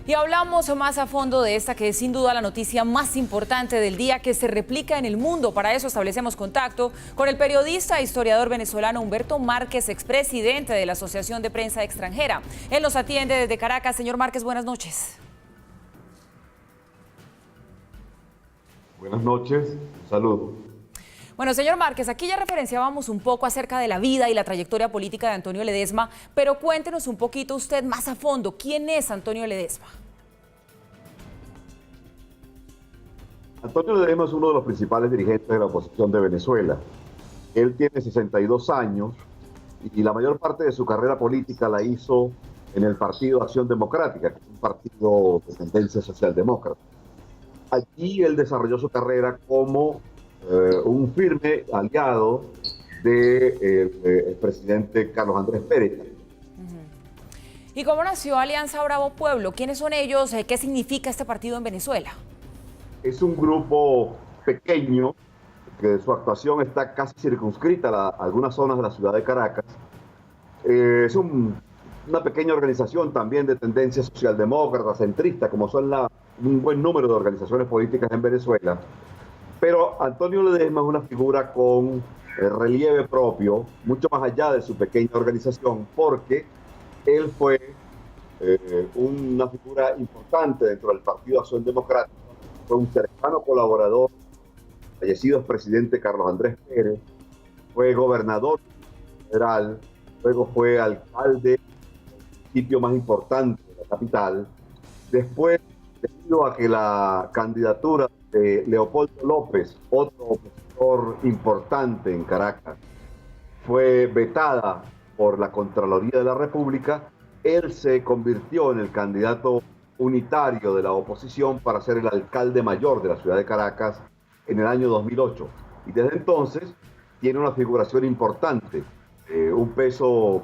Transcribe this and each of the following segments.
Y hablamos más a fondo de esta que es sin duda la noticia más importante del día que se replica en el mundo. Para eso establecemos contacto con el periodista e historiador venezolano Humberto Márquez, expresidente de la Asociación de Prensa Extranjera. Él nos atiende desde Caracas. Señor Márquez, buenas noches. Buenas noches, salud. Bueno, señor Márquez, aquí ya referenciábamos un poco acerca de la vida y la trayectoria política de Antonio Ledesma, pero cuéntenos un poquito usted más a fondo, ¿quién es Antonio Ledesma? Antonio Ledesma es uno de los principales dirigentes de la oposición de Venezuela. Él tiene 62 años y la mayor parte de su carrera política la hizo en el Partido Acción Democrática, que es un partido de tendencia socialdemócrata. Allí él desarrolló su carrera como un firme aliado del presidente Carlos Andrés Pérez. ¿Y cómo nació Alianza Bravo Pueblo? ¿Quiénes son ellos? ¿Qué significa este partido en Venezuela? Es un grupo pequeño que su actuación está casi circunscrita a algunas zonas de la ciudad de Caracas. Es una pequeña organización también de tendencia socialdemócrata, centrista, como son un buen número de organizaciones políticas en Venezuela. Pero Antonio Ledesma es una figura con relieve propio, mucho más allá de su pequeña organización, porque él fue una figura importante dentro del Partido Acción Democrática, fue un cercano colaborador, fallecido presidente Carlos Andrés Pérez, fue gobernador federal, luego fue alcalde del municipio más importante de la capital. Después, debido a que la candidatura de Leopoldo López, otro opositor importante en Caracas, fue vetada por la Contraloría de la República, él se convirtió en el candidato unitario de la oposición para ser el alcalde mayor de la ciudad de Caracas en el año 2008. Y desde entonces tiene una figuración importante, un peso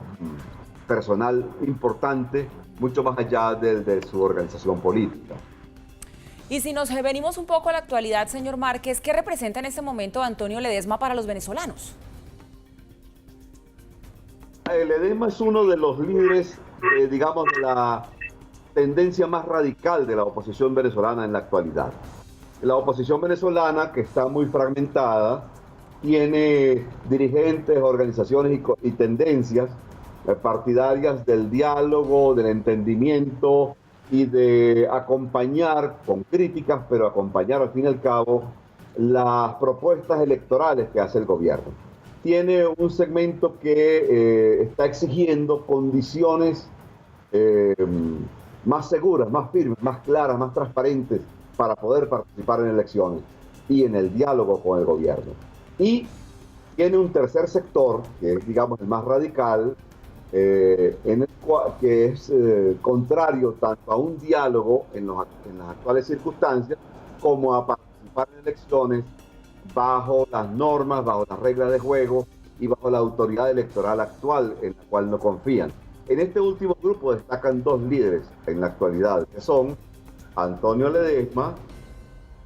personal importante, mucho más allá de su organización política. Y si nos venimos un poco a la actualidad, señor Márquez, ¿qué representa en este momento Antonio Ledesma para los venezolanos? Ledesma es uno de los líderes, digamos, de la tendencia más radical de la oposición venezolana en la actualidad. La oposición venezolana, que está muy fragmentada, tiene dirigentes, organizaciones y tendencias partidarias del diálogo, del entendimiento y de acompañar con críticas, pero acompañar al fin y al cabo las propuestas electorales que hace el gobierno. Tiene un segmento que está exigiendo condiciones más seguras, más firmes, más claras, más transparentes para poder participar en elecciones y en el diálogo con el gobierno. Y tiene un tercer sector, que es, digamos, el más radical, que es contrario tanto a un diálogo en las actuales circunstancias como a participar en elecciones bajo las normas, bajo las reglas de juego y bajo la autoridad electoral actual en la cual no confían. En este último grupo destacan dos líderes en la actualidad, que son Antonio Ledesma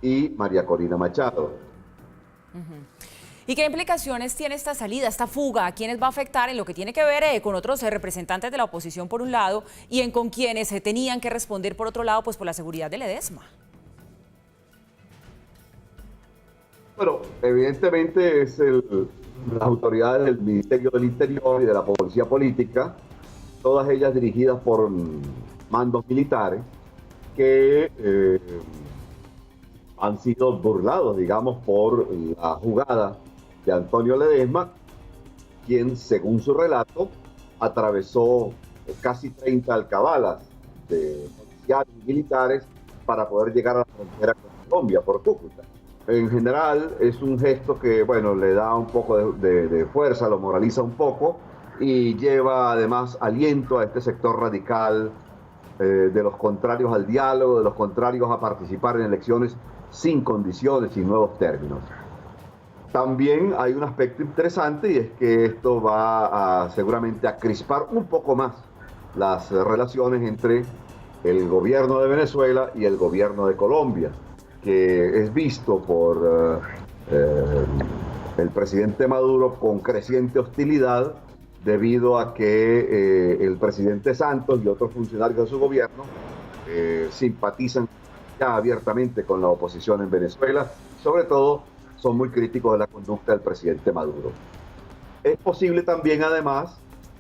y María Corina Machado. ¿Y qué implicaciones tiene esta salida, esta fuga? ¿A quiénes va a afectar en lo que tiene que ver con otros representantes de la oposición por un lado y en con quienes se tenían que responder por otro lado, pues por la seguridad de Ledesma? Bueno, evidentemente es las autoridades del Ministerio del Interior y de la Policía Política, todas ellas dirigidas por mandos militares que han sido burlados, digamos, por la jugada de Antonio Ledesma, quien, según su relato, atravesó casi 30 alcabalas de policiales y militares para poder llegar a la frontera con Colombia por Cúcuta. En general es un gesto que, bueno, le da un poco de fuerza, lo moraliza un poco y lleva además aliento a este sector radical de los contrarios al diálogo, de los contrarios a participar en elecciones sin condiciones y nuevos términos. También hay un aspecto interesante y es que esto va seguramente a crispar un poco más las relaciones entre el gobierno de Venezuela y el gobierno de Colombia, que es visto por el presidente Maduro con creciente hostilidad debido a que el presidente Santos y otros funcionarios de su gobierno simpatizan ya abiertamente con la oposición en Venezuela. Sobre todo, son muy críticos de la conducta del presidente Maduro. Es posible también, además,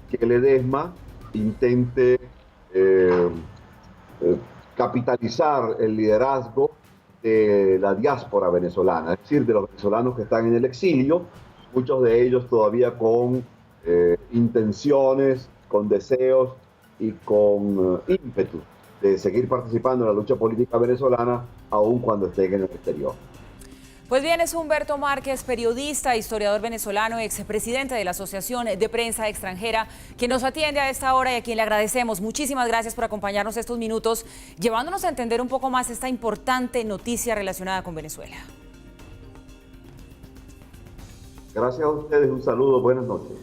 que Ledesma intente capitalizar el liderazgo de la diáspora venezolana, es decir, de los venezolanos que están en el exilio, muchos de ellos todavía con intenciones, con deseos y con ímpetu de seguir participando en la lucha política venezolana, aun cuando estén en el exterior. Pues bien, es Humberto Márquez, periodista, historiador venezolano, expresidente de la Asociación de Prensa Extranjera, quien nos atiende a esta hora y a quien le agradecemos. Muchísimas gracias por acompañarnos estos minutos, llevándonos a entender un poco más esta importante noticia relacionada con Venezuela. Gracias a ustedes, un saludo, buenas noches.